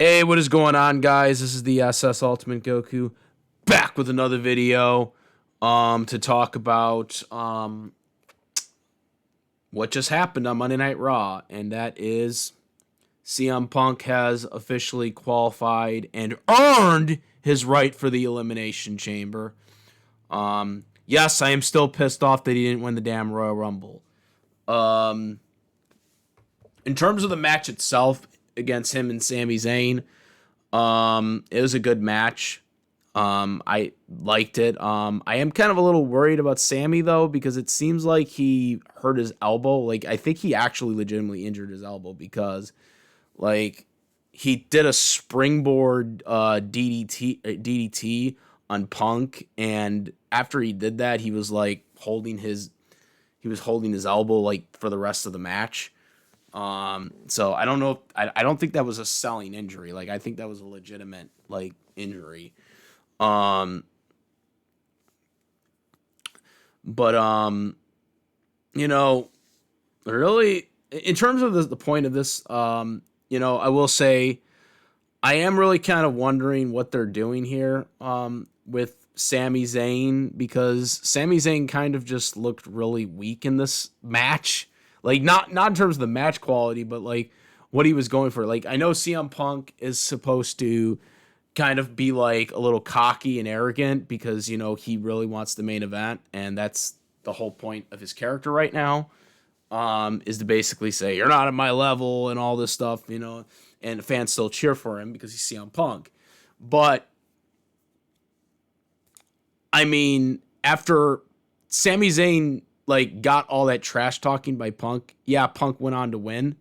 Hey, what is going on, guys? This is the SS Ultimate Goku back with another video to talk about what just happened on Monday Night Raw, and that is CM Punk has officially qualified and earned his right for the Elimination Chamber. Yes, I am still pissed off that he didn't win the damn Royal Rumble. Um, in terms of the match itself against him and Sami Zane, it was a good match. I liked it. I am kind of a little worried about Sammy though, because it seems like he hurt his elbow. Like, I think he actually legitimately injured his elbow because, like, he did a springboard DDT on Punk, and after he did that, he was like holding his elbow like for the rest of the match. So I don't know. I don't think that was a selling injury. Like, I think that was a legitimate like injury. Um, but you know, really, in terms of the point of this, I will say I am really kind of wondering what they're doing here, with Sami Zayn, because Sami Zayn kind of just looked really weak in this match. Like, not in terms of the match quality, but like what he was going for. Like, I know CM Punk is supposed to kind of be like a little cocky and arrogant because, he really wants the main event, and that's the whole point of his character right now. Is to basically say you're not at my level and all this stuff, and the fans still cheer for him because he's CM Punk. But I mean, after Sami Zayn like got all that trash talking by Punk, yeah, Punk went on to win.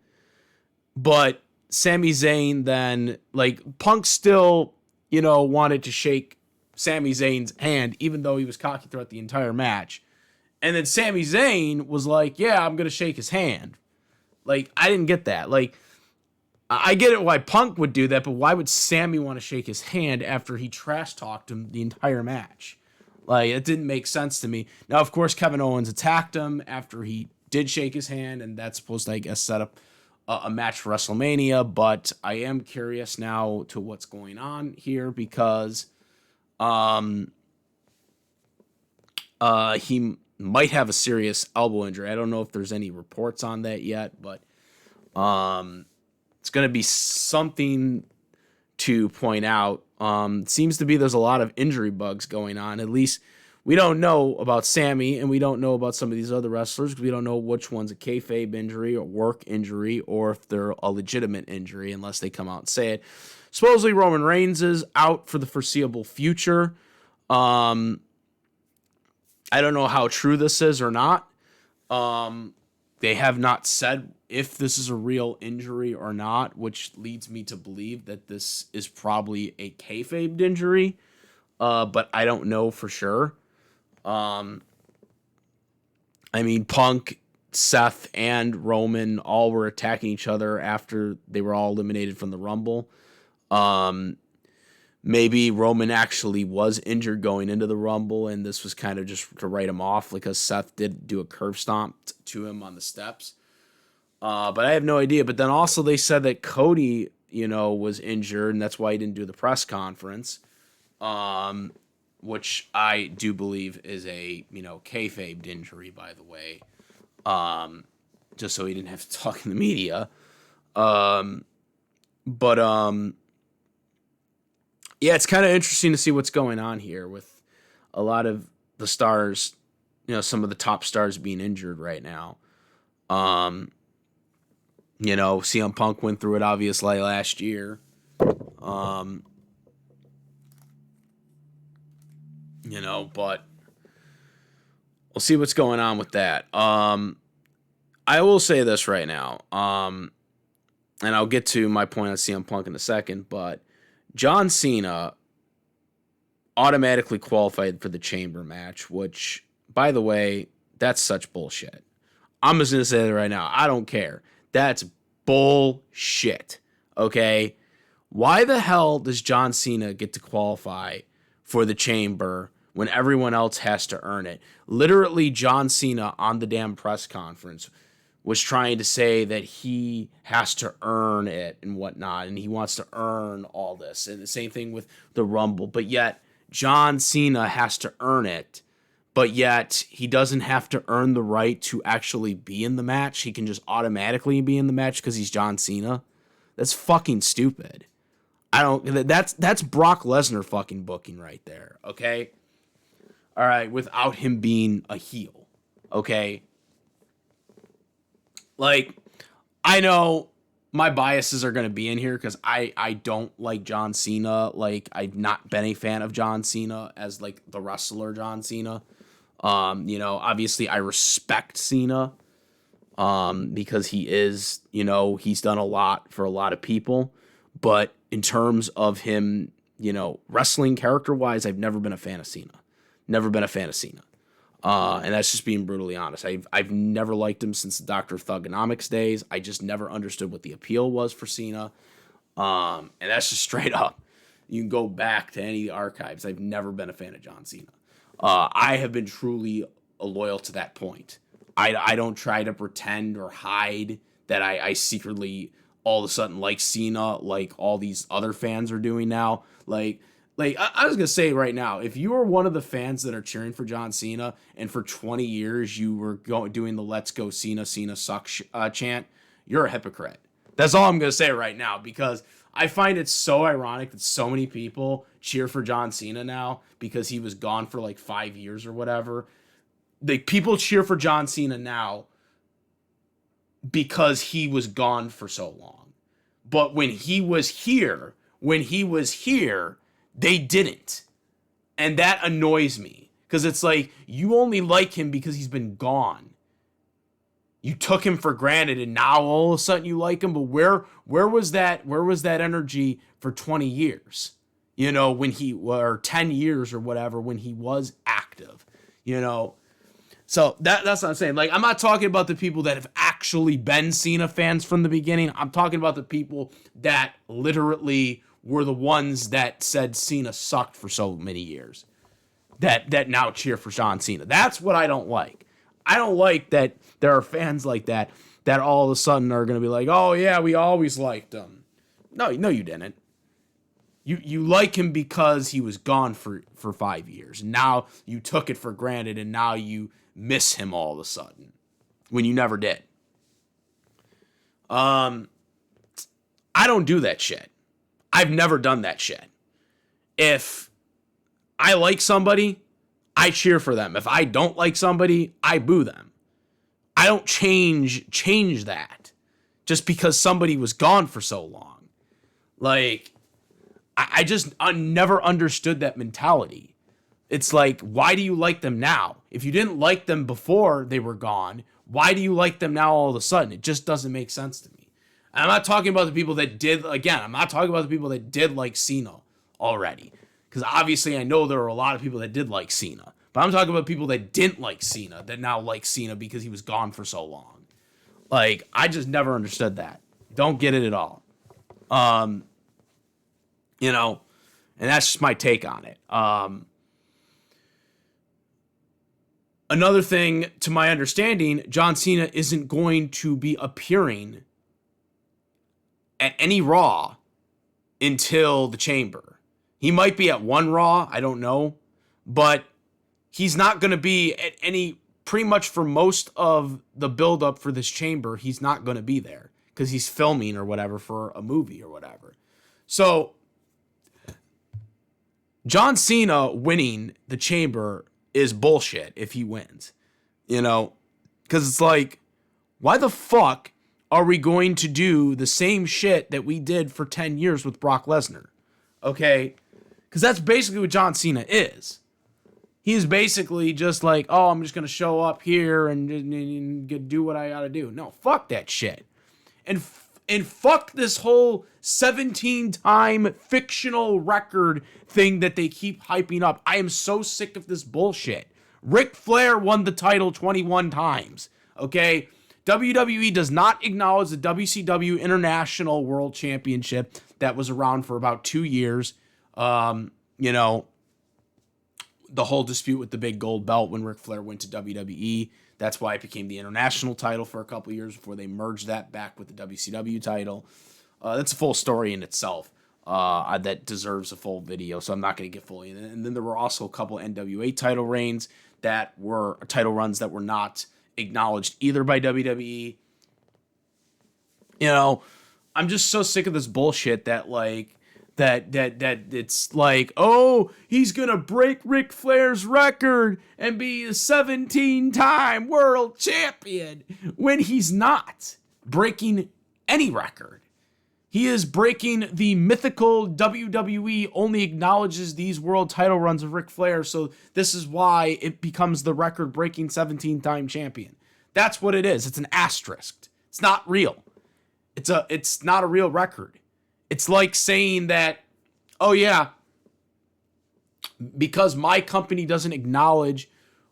But Sami Zayn then, like, Punk still, wanted to shake Sami Zayn's hand, even though he was cocky throughout the entire match. And then Sami Zayn was like, yeah, I'm going to shake his hand. Like, I didn't get that. Like, I get it why Punk would do that, but why would Sammy want to shake his hand after he trash talked him the entire match? Like, it didn't make sense to me. Now, of course, Kevin Owens attacked him after he did shake his hand, and that's supposed to, I guess, set up a match for WrestleMania. But I am curious now to what's going on here because he might have a serious elbow injury. I don't know if there's any reports on that yet, but it's going to be something to point out. Seems to be there's a lot of injury bugs going on. At least we don't know about Sammy, and we don't know about some of these other wrestlers because we don't know which one's a kayfabe injury or work injury or if they're a legitimate injury unless they come out and say it. Supposedly Roman Reigns is out for the foreseeable future. I don't know how true this is or not. They have not said if this is a real injury or not, which leads me to believe that this is probably a kayfabe injury, but I don't know for sure. I mean, Punk, Seth, and Roman all were attacking each other after they were all eliminated from the Rumble. Maybe Roman actually was injured going into the Rumble, and this was kind of just to write him off because Seth did do a curb stomp to him on the steps. But I have no idea. But then also they said that Cody, was injured, and that's why he didn't do the press conference, which I do believe is a, kayfabe injury, by the way, just so he didn't have to talk in the media. But yeah, it's kind of interesting to see what's going on here with a lot of the stars, some of the top stars being injured right now. CM Punk went through it obviously last year. But we'll see what's going on with that. I will say this right now. And I'll get to my point on CM Punk in a second, but John Cena automatically qualified for the Chamber match, which, by the way, that's such bullshit. I'm just going to say that right now. I don't care. That's bullshit. Okay? Why the hell does John Cena get to qualify for the Chamber when everyone else has to earn it? Literally, John Cena on the damn press conference was trying to say that he has to earn it and whatnot, and he wants to earn all this. And the same thing with the Rumble. But yet, John Cena has to earn it, but yet he doesn't have to earn the right to actually be in the match. He can just automatically be in the match because he's John Cena. That's fucking stupid. That's Brock Lesnar fucking booking right there, okay? All right, without him being a heel, okay? Like, I know my biases are going to be in here because I don't like John Cena. Like, I've not been a fan of John Cena as, like, the wrestler John Cena. Obviously I respect Cena because he is, he's done a lot for a lot of people. But in terms of him, wrestling character-wise, I've never been a fan of Cena. Never been a fan of Cena. And that's just being brutally honest. I've never liked him since the Dr. Thugonomics days. I just never understood what the appeal was for Cena. And that's just straight up. You can go back to any of the archives. I've never been a fan of John Cena. I have been truly loyal to that point. I don't try to pretend or hide that I secretly all of a sudden like Cena like all these other fans are doing now. Like I was going to say right now, if you are one of the fans that are cheering for John Cena and for 20 years you were doing the Let's Go Cena sucks chant, you're a hypocrite. That's all I'm going to say right now, because I find it so ironic that so many people cheer for John Cena now because he was gone for like 5 years or whatever. People cheer for John Cena now because he was gone for so long. But when he was here, they didn't. And that annoys me, because it's like, you only like him because he's been gone. You took him for granted, and now all of a sudden you like him. But where was that energy for 20 years? When or 10 years or whatever, when he was active, So that's what I'm saying. Like, I'm not talking about the people that have actually been Cena fans from the beginning. I'm talking about the people that literally were the ones that said Cena sucked for so many years, that now cheer for John Cena. That's what I don't like. I don't like that there are fans like that all of a sudden are going to be like, oh yeah, we always liked him. No, you didn't. You like him because he was gone for 5 years. Now you took it for granted, and now you miss him all of a sudden when you never did. I don't do that shit. I've never done that shit. If I like somebody, I cheer for them. If I don't like somebody, I boo them. I don't change that just because somebody was gone for so long. Like, I never understood that mentality. It's like, why do you like them now? If you didn't like them before they were gone, why do you like them now all of a sudden? It just doesn't make sense to me. And I'm not talking about the people that did, again, I'm not talking about the people that did like Cena already. Because obviously I know there are a lot of people that did like Cena. But I'm talking about people that didn't like Cena, that now like Cena because he was gone for so long. Like, I just never understood that. Don't get it at all. And that's just my take on it. Another thing, to my understanding, John Cena isn't going to be appearing at any Raw until the Chamber. He might be at one Raw, I don't know, but he's not going to be at any, pretty much for most of the build-up for this Chamber, he's not going to be there because he's filming or whatever for a movie or whatever. So, John Cena winning the Chamber is bullshit if he wins, because it's like, why the fuck are we going to do the same shit that we did for 10 years with Brock Lesnar? Okay? Because that's basically what John Cena is. He's basically just like, oh, I'm just going to show up here and do what I got to do. No, fuck that shit. And fuck this whole 17-time fictional record thing that they keep hyping up. I am so sick of this bullshit. Ric Flair won the title 21 times, okay? WWE does not acknowledge the WCW International World Championship that was around for about 2 years. The whole dispute with the big gold belt when Ric Flair went to WWE. That's why it became the international title for a couple years before they merged that back with the WCW title. That's a full story in itself that deserves a full video, so I'm not going to get fully in it. And then there were also a couple NWA title reigns that were title runs that were not acknowledged either by WWE. You know, I'm just so sick of this bullshit that like that it's like, oh, he's gonna break Ric Flair's record and be a 17-time world champion when he's not breaking any record. He is breaking the mythical WWE only acknowledges these world title runs of Ric Flair, so this is why it becomes the record-breaking 17-time champion. That's what it is. It's an asterisk. It's not real. It's not a real record. It's like saying that, oh yeah, because my company doesn't acknowledge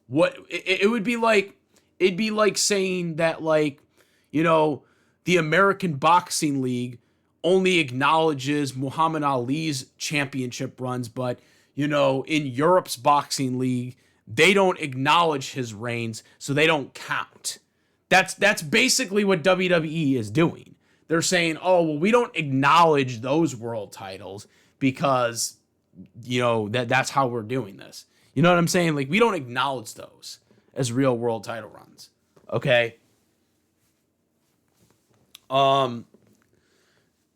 what it would be like. It'd be like saying that, like, you know, the American Boxing League only acknowledges Muhammad Ali's championship runs, but, you know, in Europe's boxing league, they don't acknowledge his reigns, so they don't count. That's basically what WWE is doing. They're saying, oh, well, we don't acknowledge those world titles because, you know, that's how we're doing this. You know what I'm saying? Like, we don't acknowledge those as real world title runs. Okay?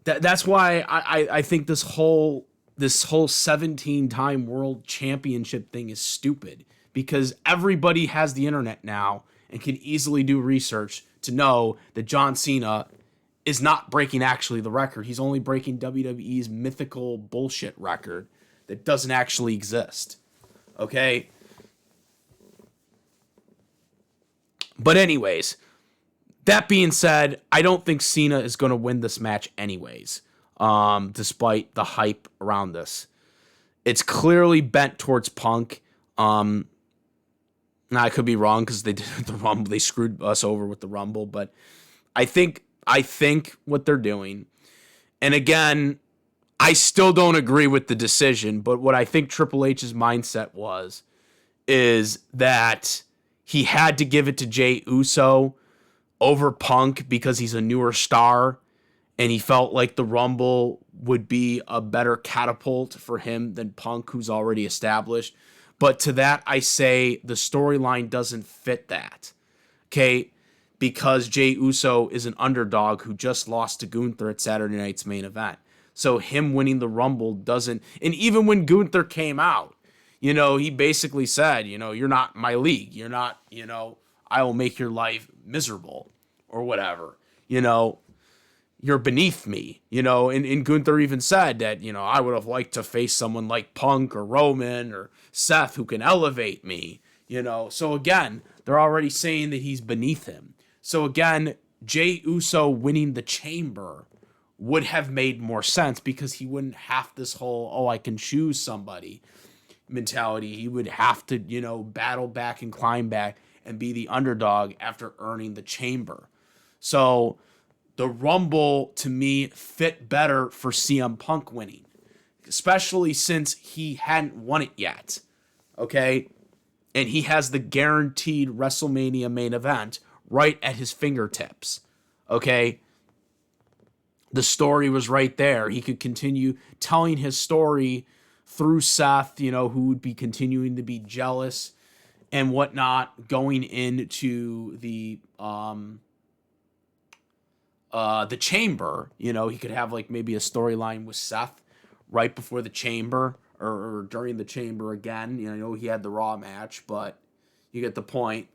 That's why I think this whole 17-time world championship thing is stupid, because everybody has the internet now and can easily do research to know that John Cena is not breaking actually the record. He's only breaking WWE's mythical bullshit record that doesn't actually exist. Okay? But anyways, that being said, I don't think Cena is going to win this match anyways, despite the hype around this. It's clearly bent towards Punk. Now, I could be wrong because they did the Rumble. They screwed us over with the Rumble, but I think what they're doing, and again, I still don't agree with the decision, but what I think Triple H's mindset is that he had to give it to Jey Uso over Punk because he's a newer star, and he felt like the Rumble would be a better catapult for him than Punk, who's already established. But to that, I say the storyline doesn't fit that. Okay? Because Jey Uso is an underdog who just lost to Gunther at Saturday night's main event. So him winning the Rumble doesn't... And even when Gunther came out, you know, he basically said, you know, you're not my league. You're not, you know, I will make your life miserable or whatever. You know, you're beneath me. You know, and Gunther even said that, you know, I would have liked to face someone like Punk or Roman or Seth who can elevate me. You know, so again, they're already saying that he's beneath him. So again, Jey Uso winning the Chamber would have made more sense because he wouldn't have this whole, oh, I can choose somebody mentality. He would have to, you know, battle back and climb back and be the underdog after earning the Chamber. So the Rumble, to me, fit better for CM Punk winning, especially since he hadn't won it yet. Okay? And he has the guaranteed WrestleMania main event right at his fingertips. Okay? The story was right there. He could continue telling his story through Seth, you know, who would be continuing to be jealous and whatnot going into the Chamber. You know, he could have like maybe a storyline with Seth right before the Chamber or during the Chamber again. You know, he had the Raw match, but you get the point.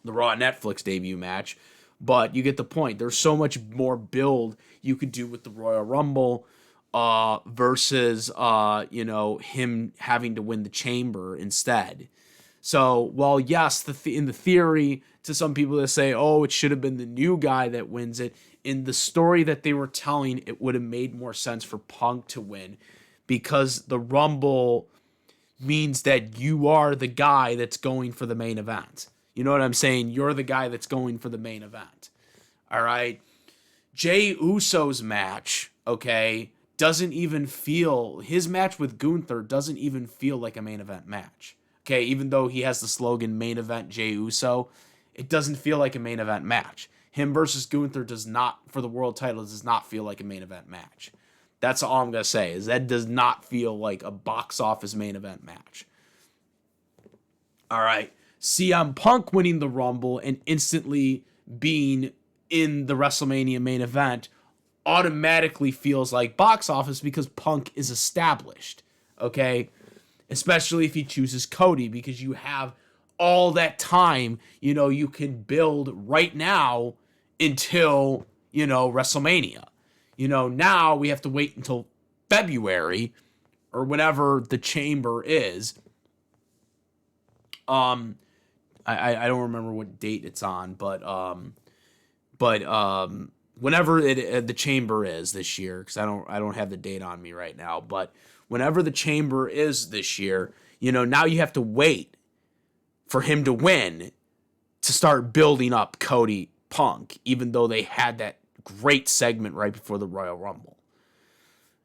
The Raw Netflix debut match, but you get the point. There's so much more build you could do with the Royal Rumble versus you know, him having to win the Chamber instead. So, well, yes, in the theory, to some people that say, oh, it should have been the new guy that wins it, in the story that they were telling, it would have made more sense for Punk to win, because the Rumble means that you are the guy that's going for the main event. You know what I'm saying? You're the guy that's going for the main event. All right? Jey Uso's match, okay, doesn't even feel... His match with Gunther doesn't even feel like a main event match. Okay, even though he has the slogan main event Jey Uso, it doesn't feel like a main event match. Him versus Gunther does not, for the world title, does not feel like a main event match. That's all I'm going to say, is that does not feel like a box office main event match. All right. CM Punk winning the Rumble and instantly being in the WrestleMania main event automatically feels like box office because Punk is established, okay? Especially if he chooses Cody, because you have all that time, you can build right now until, WrestleMania. Now we have to wait until February or whenever the Chamber is. I don't remember what date it's on, but whenever the Chamber is this year, because I don't have the date on me right now, but whenever the Chamber is this year, now you have to wait for him to win to start building up Cody Punk, even though they had that great segment right before the Royal Rumble.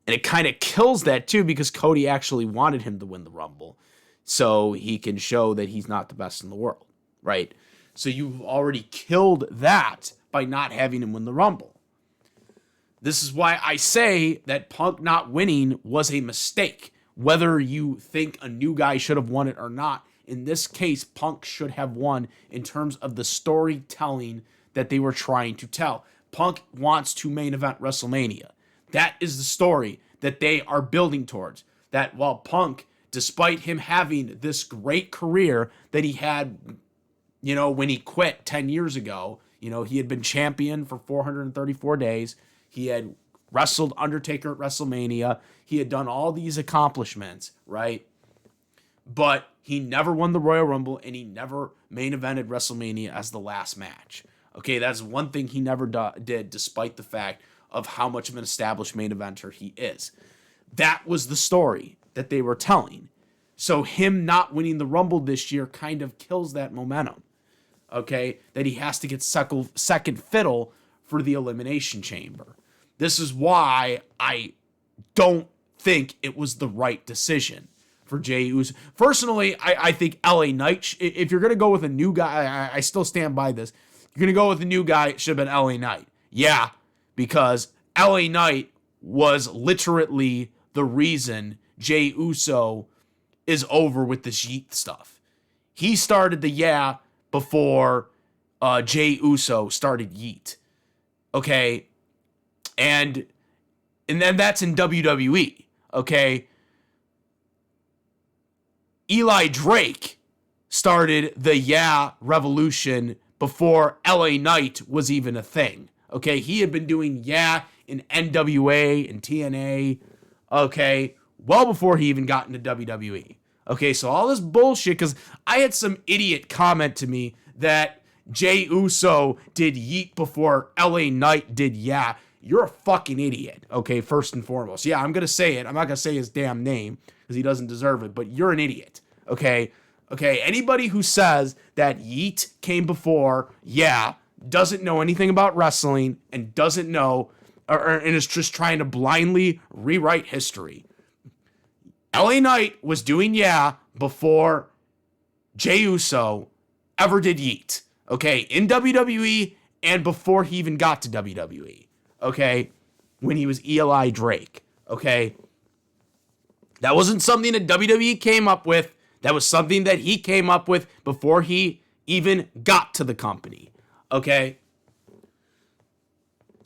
And it kind of kills that too, because Cody actually wanted him to win the Rumble so he can show that he's not the best in the world, right? So you've already killed that by not having him win the Rumble. This is why I say that Punk not winning was a mistake. Whether you think a new guy should have won it or not, in this case, Punk should have won in terms of the storytelling that they were trying to tell. Punk wants to main event WrestleMania. That is the story that they are building towards. That while Punk, despite him having this great career that he had, when he quit 10 years ago, he had been champion for 434 days. He had wrestled Undertaker at WrestleMania. He had done all these accomplishments, right? But he never won the Royal Rumble, and he never main evented WrestleMania as the last match. Okay, that's one thing he never did, despite the fact of how much of an established main eventer he is. That was the story that they were telling. So him not winning the Rumble this year kind of kills that momentum. Okay, that he has to get second fiddle for the Elimination Chamber. This is why I don't think it was the right decision for Jey Uso. Personally, I think LA Knight, if you're going to go with a new guy, I still stand by this. You're going to go with a new guy, it should have been LA Knight. Yeah, because LA Knight was literally the reason Jey Uso is over with this Yeet stuff. He started the before Jey Uso started Yeet. Okay? And then that's in WWE. Okay? Eli Drake started the revolution before LA Knight was even a thing. Okay? He had been doing in NWA and TNA. Okay? Well before he even got into WWE. Okay, so all this bullshit, because I had some idiot comment to me that Jey Uso did Yeet before LA Knight did You're a fucking idiot, okay, first and foremost. Yeah, I'm going to say it. I'm not going to say his damn name because he doesn't deserve it, but you're an idiot, okay? Okay, anybody who says that Yeet came before doesn't know anything about wrestling and doesn't know and is just trying to blindly rewrite history. LA Knight was doing before Jey Uso ever did Yeet. Okay, in WWE and before he even got to WWE. Okay, when he was Eli Drake. Okay, that wasn't something that WWE came up with. That was something that he came up with before he even got to the company. Okay,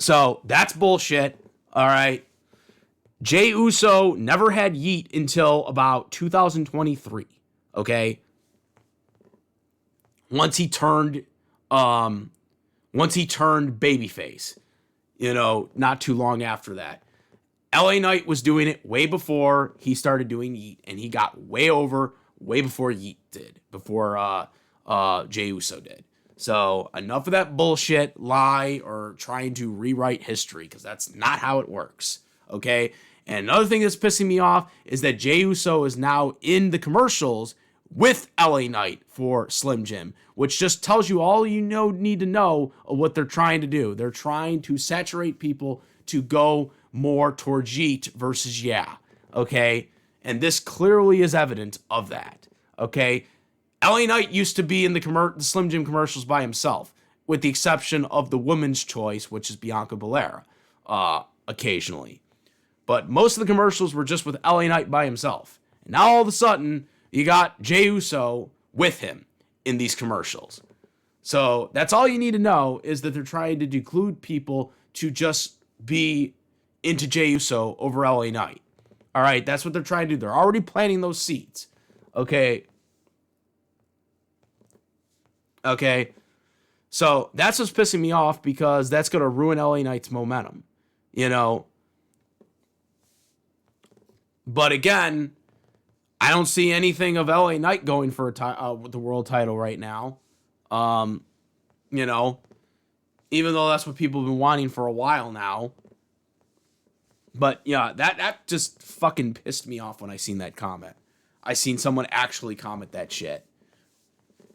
so that's bullshit. All right. Jey Uso never had Yeet until about 2023, okay? Once he turned babyface, not too long after that. LA Knight was doing it way before he started doing Yeet, and he got way over way before Yeet did, before Jey Uso did. So enough of that bullshit, lie, or trying to rewrite history, because that's not how it works. Okay, and another thing that's pissing me off is that Jey Uso is now in the commercials with LA Knight for Slim Jim, which just tells you all you need to know of what they're trying to do. They're trying to saturate people to go more towards Yeet versus okay? And this clearly is evident of that, Okay, LA Knight used to be in the Slim Jim commercials by himself, with the exception of the woman's choice, which is Bianca Belair, occasionally. But most of the commercials were just with LA Knight by himself. And now all of a sudden, you got Jey Uso with him in these commercials. So that's all you need to know, is that they're trying to declude people to just be into Jey Uso over LA Knight. All right, that's what they're trying to do. They're already planting those seeds. Okay. So that's what's pissing me off, because that's going to ruin LA Knight's momentum, you know. But again, I don't see anything of LA Knight going for the world title right now. You know, even though that's what people have been wanting for a while now. But yeah, that just fucking pissed me off when I seen that comment. I seen someone actually comment that shit.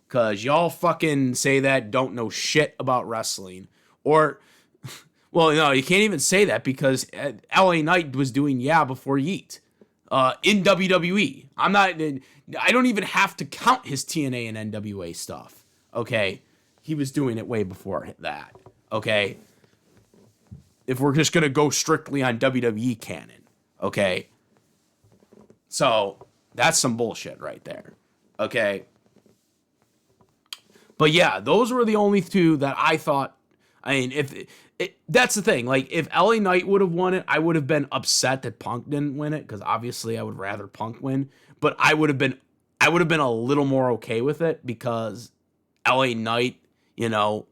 Because y'all fucking say that don't know shit about wrestling. Or, well, no, you can't even say that, because LA Knight was doing before Yeet. In WWE. I don't even have to count his TNA and NWA stuff. Okay? He was doing it way before that. Okay? If we're just going to go strictly on WWE canon. Okay? So, that's some bullshit right there. Okay? But yeah, those were the only two that I thought. I mean, that's the thing. Like, if LA Knight would have won it, I would have been upset that Punk didn't win it, because obviously I would rather Punk win. But I would have been a little more okay with it, because LA Knight, you know,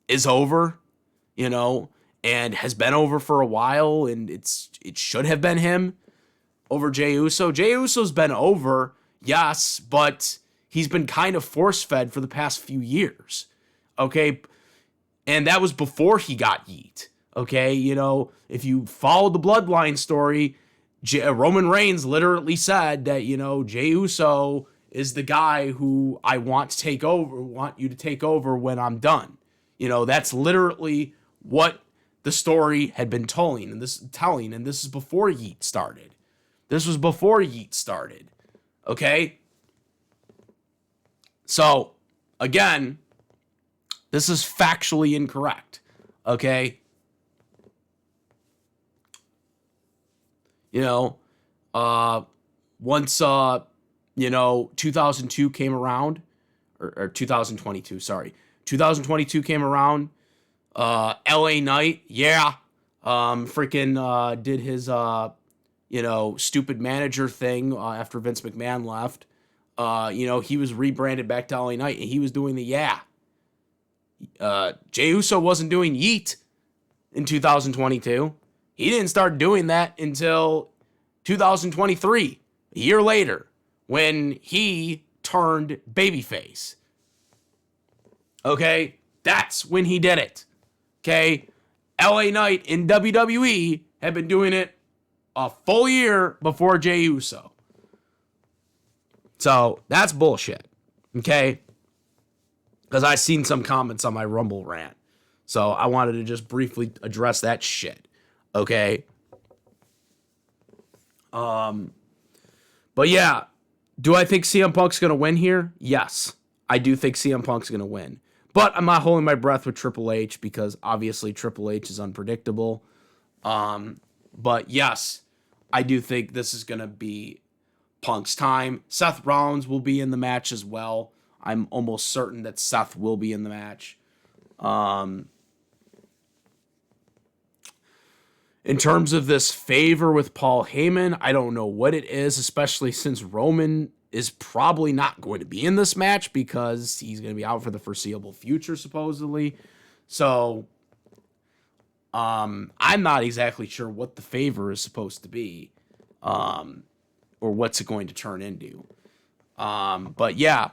is over, you know, and has been over for a while, and it should have been him over Jey Uso. Jey Uso's been over, yes, but he's been kind of force-fed for the past few years. Okay? And that was before he got Yeet. Okay? You know, if you follow the Bloodline story, Roman Reigns literally said that, you know, Jey Uso is the guy who I want you to take over when I'm done. You know, that's literally what the story had been telling, and this is before Yeet started. This was before Yeet started. Okay? So, again, this is factually incorrect. Okay? You know, once, you know, 2002 came around, or 2022, sorry. 2022 came around, LA Knight, freaking did his, you know, stupid manager thing after Vince McMahon left. You know, he was rebranded back to LA Knight, and he was doing the Jey Uso wasn't doing Yeet in 2022. He didn't start doing that until 2023, a year later, when he turned babyface. Okay? That's when he did it. Okay? LA Knight in WWE had been doing it a full year before Jey Uso. So, that's bullshit. Okay? Because I seen some comments on my Rumble rant. So, I wanted to just briefly address that shit. Okay? But yeah, do I think CM Punk's going to win here? Yes. I do think CM Punk's going to win. But I'm not holding my breath with Triple H, because obviously Triple H is unpredictable. But yes, I do think this is going to be Punk's time. Seth Rollins will be in the match as well. I'm almost certain that Seth will be in the match. In terms of this favor with Paul Heyman, I don't know what it is, especially since Roman is probably not going to be in this match, because he's going to be out for the foreseeable future, supposedly. So, I'm not exactly sure what the favor is supposed to be, or what's it going to turn into. But yeah,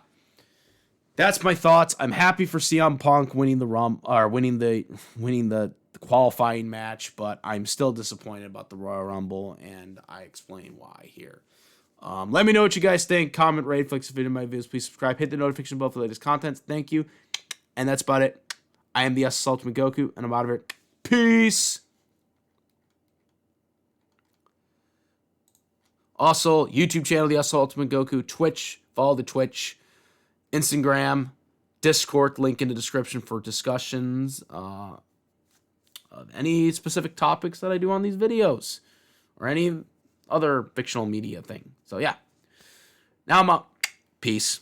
that's my thoughts. I'm happy for CM Punk winning the qualifying match, but I'm still disappointed about the Royal Rumble, and I explain why here. Let me know what you guys think. Comment, rate, flick some video of my videos. Please subscribe. Hit the notification bell for the latest content. Thank you. And that's about it. I am the SS Ultimate Goku, and I'm out of here. Peace. Also, YouTube channel, The Ultimate Goku. Twitch, follow the Twitch. Instagram, Discord, link in the description for discussions of any specific topics that I do on these videos. Or any other fictional media thing. So, yeah. Now I'm up. Peace.